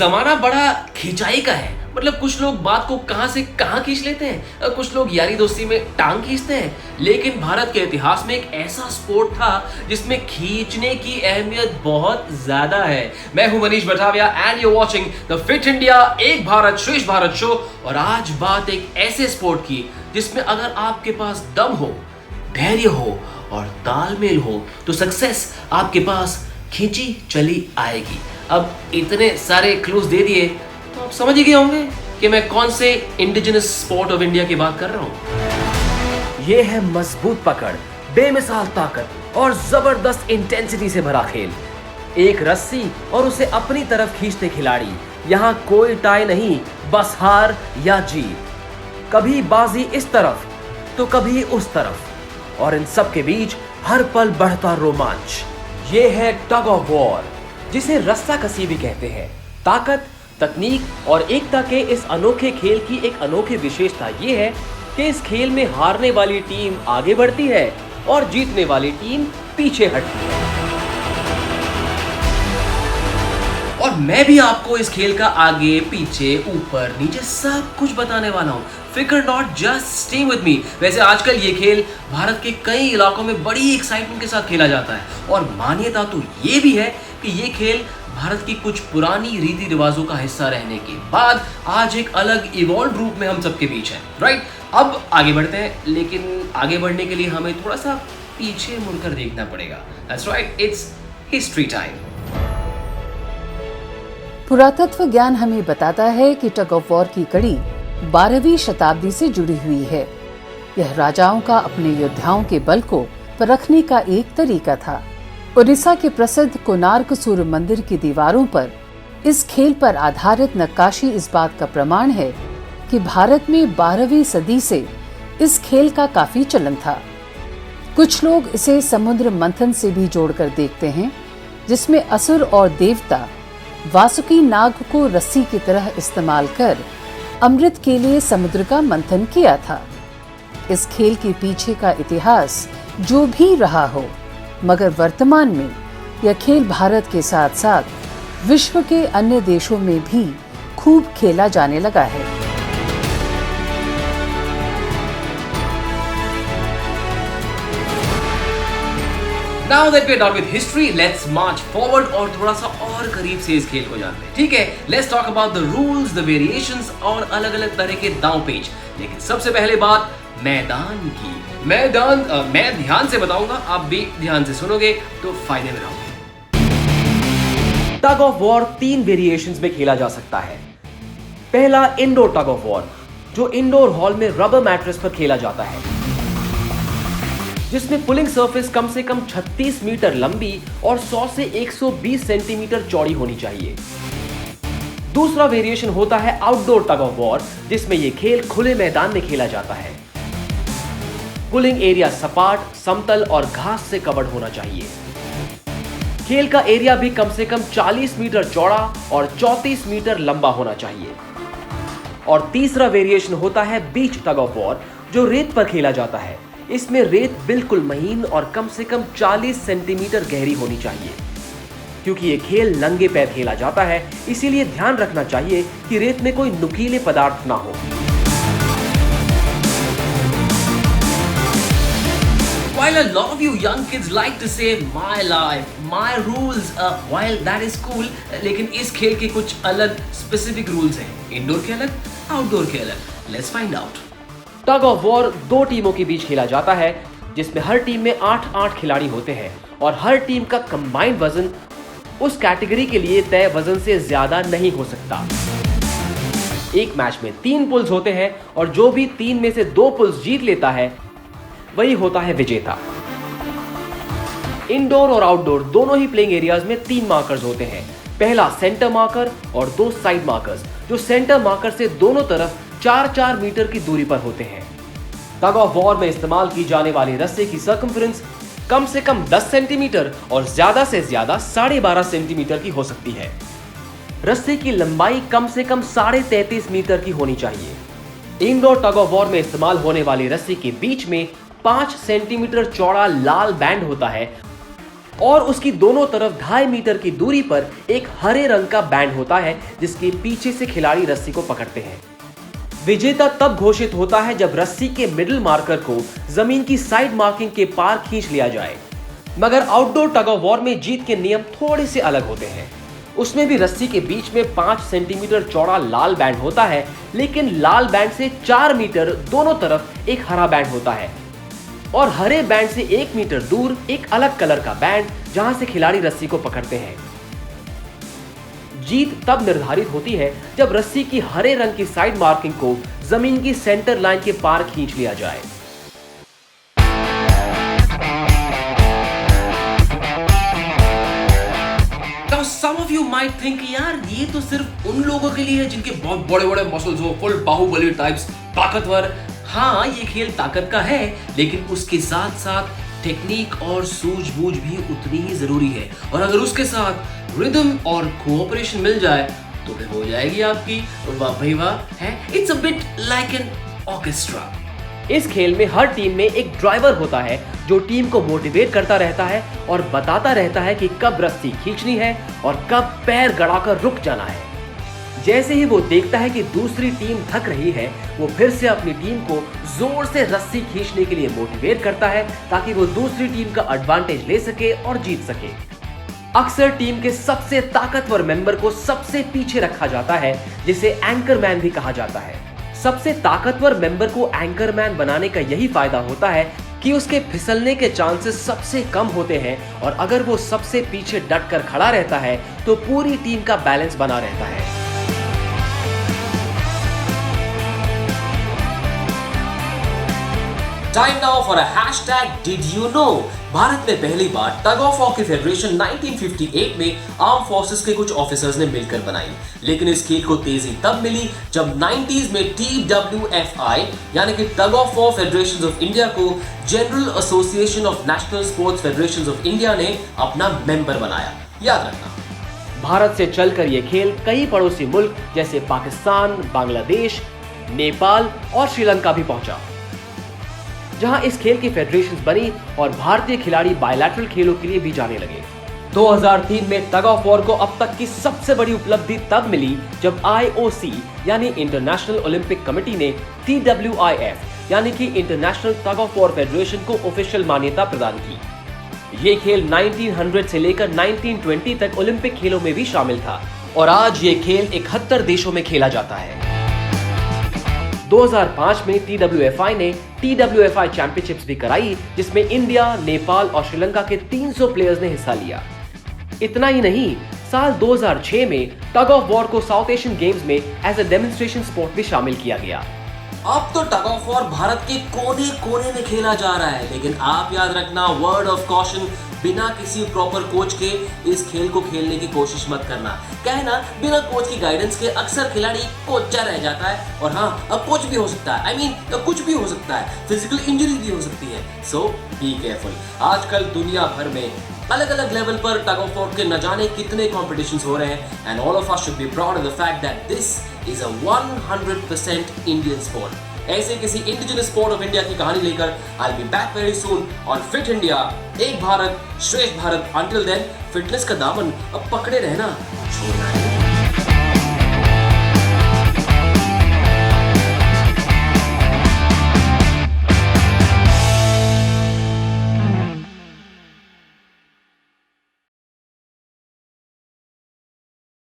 जमाना बड़ा खिंचाई का है। मतलब कुछ लोग बात को कहां से कहां खींच लेते हैं, कुछ लोग यारी दोस्ती में टांग खींचते हैं। लेकिन भारत के इतिहास में एक ऐसा स्पोर्ट था जिसमें खींचने की अहमियत बहुत ज्यादा है। मैं हूं Manish Batavia and you watching the fit India एक भारत श्रेष्ठ भारत शो। और आज बात एक ऐसे स्पोर्ट की जिसमें अगर आपके पास दम हो, धैर्य हो और तालमेल हो तो सक्सेस आपके पास खींची चली आएगी। अब इतने सारे क्लूज दे दिए तो आप समझ ही गए होंगे कि मैं कौन से इंडिजिनस स्पोर्ट ऑफ इंडिया की बात कर रहा हूं। ये है मजबूत पकड़, बेमिसाल ताकत और जबरदस्त इंटेंसिटी से भरा खेल। एक रस्सी और उसे अपनी तरफ खींचते खिलाड़ी। यहाँ कोई टाई नहीं, बस हार या जीत। कभी बाजी इस तरफ तो कभी उस तरफ, और इन सब के बीच हर पल बढ़ता रोमांच। ये है टग ऑफ वॉर, जिसे रस्साकसी भी कहते हैं। ताकत, तकनीक और एकता के इस अनोखे खेल की एक अनोखी विशेषता ये है कि इस खेल में हारने वाली टीम आगे बढ़ती है और जीतने वाली टीम पीछे हटती है। और मैं भी आपको इस खेल का आगे पीछे ऊपर नीचे सब कुछ बताने वाला हूँ। फिकर not, just stay with me. वैसे आजकल ये खेल भारत के कई इलाकों में बड़ी एक्साइटमेंट के साथ खेला जाता है और मान्यता तो ये भी है कि ये खेल भारत की कुछ पुरानी रीति रिवाजों का हिस्सा रहने के बाद आज एक अलग इवॉल्व रूप में हम सबके बीच है। राइट, अब आगे बढ़ते हैं, लेकिन आगे बढ़ने के लिए हमें थोड़ा सा पीछे मुड़कर देखना पड़ेगा। That's right, it's history time. पुरातत्व ज्ञान हमें बताता है कि टग ऑफ वॉर की कड़ी 12वीं शताब्दी से जुड़ी हुई है। यह राजाओं का अपने योद्धाओं के बल को परखने का एक तरीका था। उड़ीसा के प्रसिद्ध कोणार्क सूर्य मंदिर की दीवारों पर इस खेल पर आधारित नक्काशी इस बात का प्रमाण है कि भारत में 12वीं सदी से इस खेल का काफी चलन था। कुछ लोग इसे समुद्र मंथन से भी जोड़कर देखते हैं, जिसमें असुर और देवता वासुकी नाग को रस्सी की तरह इस्तेमाल कर अमृत के लिए समुद्र का मंथन किया था। इस खेल के पीछे का इतिहास जो भी रहा हो, मगर वर्तमान में यह खेल भारत के साथ साथ विश्व के अन्य देशों में भी खूब खेला जाने लगा है। Now that we're done with history, let's march forward और थोड़ा सा और करीब से इस खेल को जानते हैं। ठीक है, let's talk about the rules, the variations और अलग अलग तरह के दांव पेच। लेकिन सबसे पहले बात मैदान की। मैं ध्यान से बताऊंगा, आप भी ध्यान से सुनोगे तो फायदे में रहोगे। टग ऑफ वॉर 3 वेरिएशंस में खेला जा सकता है। पहला इंडोर टग ऑफ वॉर, जो इंडोर हॉल में रबर मैट्रेस पर खेला जाता है, जिसमें पुलिंग सरफेस कम से कम 36 मीटर लंबी और 100 से 120 सेंटीमीटर चौड़ी होनी चाहिए। दूसरा वेरिएशन होता है आउटडोर टग ऑफ वॉर, जिसमें यह खेल खुले मैदान में खेला जाता है। पुलिंग एरिया सपाट, समतल और घास से कवर्ड होना चाहिए। खेल का एरिया भी कम से कम 40 मीटर चौड़ा और 34 मीटर लंबा होना चाहिए। और तीसरा वेरिएशन होता है बीच टग ऑफ वॉर, जो रेत पर खेला जाता है। इसमें रेत बिल्कुल महीन और कम से कम 40 सेंटीमीटर गहरी होनी चाहिए। क्योंकि ये खेल नंगे पैर खेला जाता है, इसीलिए ध्यान रखना चाहिए कि रेत में कोई नुकीले पदार्थ ना हो। While a lot of you young kids like to say my life, my rules, while that is cool, लेकिन इस खेल के कुछ अलग स्पेसिफिक रूल्स हैं। इंडोर के अलग, आउटडोर के अलग। Let's find out. Tug of war 2 टीमों के बीच खेला जाता है, जिसमें हर टीम में 8-8 खिलाड़ी होते हैं और हर टीम का कंबाइंड वजन उस कैटेगरी के लिए तय वजन से ज्यादा नहीं हो सकता। एक मैच में 3 पुल्स होते हैं और जो भी 3 में से 2 पुल्स जीत लेता है वही होता है विजेता। इंडोर और आउटडोर दोनों ही प्लेइंग एरियाज में 3 मार्कर्स होते हैं। पहला सेंटर मार्कर और 2 साइड मार्कर्स, जो सेंटर मार्कर से दोनों तरफ 4-4 मीटर की दूरी पर होते हैं। टग ऑफ वॉर में इस्तेमाल की जाने वाली रस्से की सर्कमफ्रेंस कम से कम 10 सेंटीमीटर और ज्यादा से ज्यादा 12.5 सेंटीमीटर की हो सकती है। रस्से की लंबाई कम से कम 33.5 मीटर की होनी चाहिए। इंडोर टग ऑफ वॉर में इस्तेमाल होने वाली रस्सी के बीच में 5 सेंटीमीटर चौड़ा लाल बैंड होता है और उसकी दोनों तरफ 2.5 मीटर की दूरी पर एक हरे रंग का बैंड होता है जिसके पीछे से खिलाड़ी रस्सी को पकड़ते हैं। विजेता तब घोषित होता है जब रस्सी के मिडिल मार्कर को जमीन की साइड मार्किंग के पार खींच लिया जाए। मगर आउटडोर टग ऑफ वॉर में जीत के नियम थोड़े से अलग होते हैं। उसमें भी रस्सी के बीच में 5 सेंटीमीटर चौड़ा लाल बैंड होता है, लेकिन लाल बैंड से 4 मीटर दोनों तरफ एक हरा बैंड होता है और हरे बैंड से 1 मीटर दूर एक अलग कलर का बैंड जहां से खिलाड़ी रस्सी को पकड़ते हैं। जीत तब निर्धारित होती है जब रस्सी की हरे रंग की साइड मार्किंग को जमीन की सेंटर लाइन के पार खींच लिया जाए। Some of you might think यार ये तो सिर्फ उन लोगों के लिए है जिनके बहुत बड़े बड़े मसल्स हो, फुल बाहुबली टाइप्स, ताकतवर। हाँ, ये खेल ताकत का है, लेकिन उसके साथ साथ टेक्निक और सूझबूझ भी उतनी ही जरूरी है। और अगर उसके साथ रिदम और कोऑपरेशन मिल जाए तो फिर हो जाएगी आपकी वाह भाई वाह है। It's a bit like an orchestra. इस खेल में हर टीम में एक ड्राइवर होता है जो टीम को मोटिवेट करता रहता है और बताता रहता है कि कब रस्सी खींचनी है और कब पैर गड़ाकर रुक जाना है। जैसे ही वो देखता है कि दूसरी टीम थक रही है, वो फिर से अपनी टीम को जोर से रस्सी खींचने के लिए मोटिवेट करता है ताकि वो दूसरी टीम का एडवांटेज ले सके और जीत सके। अक्सर टीम के सबसे ताकतवर मेंबर को सबसे पीछे रखा जाता है, जिसे एंकरमैन भी कहा जाता है। सबसे ताकतवर मेंबर को एंकरमैन बनाने का यही फायदा होता है कि उसके फिसलने के चांसेस सबसे कम होते हैं और अगर वो सबसे पीछे डट कर खड़ा रहता है तो पूरी टीम का बैलेंस बना रहता है। Time now for a hashtag did you know. Bharat में पहली बार टग ऑफ वॉर की फेडरेशन 1958 में आर्म फोर्सेस के कुछ ऑफिसर्स ने मिलकर बनाई, लेकिन इस खेल को तेजी तब मिली जब 90s में TWFI यानी कि tug of war federations of India को general association of national sports federations of India ने अपना मेंबर बनाया। याद रखना, भारत से चलकर यह खेल कई पड़ोसी मुल्क जैसे पाकिस्तान, बांग्लादेश, नेपाल और श्रीलंका भी पहुंचा, जहां इस खेल की फेडरेशंस बनी और भारतीय खिलाड़ी बायलैटरल खेलों के लिए भी जाने लगे। 2003 में टग ऑफ वॉर को अब तक की सबसे बड़ी उपलब्धि तब मिली जब IOC यानी इंटरनेशनल ओलंपिक कमेटी ने TWIF यानी कि international tug of war federation को ऑफिशियल मान्यता प्रदान की। ये खेल 1900 से लेकर 1920 तक ओलंपिक खेलों में भी शामिल था और आज ये खेल 71 देशों में खेला जाता है। 2005 में TWFI ने TWFI चैंपियनशिप्स भी कराई, जिसमें इंडिया, नेपाल और श्रीलंका के 300 प्लेयर्स ने हिस्सा लिया। इतना ही नहीं, साल 2006 में टग ऑफ वॉर को साउथ एशियन गेम्स में एज अ डेमोन्स्ट्रेशन स्पोर्ट भी शामिल किया गया। अब तो टग ऑफ वॉर भारत के कोने कोने में खेला जा रहा है, लेकिन आप याद रखना, वर्ड ऑफ कॉशन, बिना किसी प्रॉपर कोच के इस खेल को खेलने की कोशिश मत करना। क्या है ना, बिना कोच की गाइडेंस के अक्सर खिलाड़ी कोचा रह जाता है और हाँ, अब कोच भी हो सकता है, कुछ भी हो सकता है, फिजिकल इंजरी भी हो सकती है। सो बी केयरफुल। आजकल दुनिया भर में अलग अलग लेवल पर टग ऑफ वॉर के न जाने कितने कॉम्पिटिशंस हो रहे हैं and all of us should be proud of the fact that this is a 100% Indian sport. ऐसे किसी इंडिजिनस स्पोर्ट ऑफ इंडिया की कहानी लेकर I will be back very soon on fit India, एक भारत श्रेष्ठ भारत। अंटिल देन, फिटनेस का दामन अब पकड़े रहना, छोड़ना नहीं।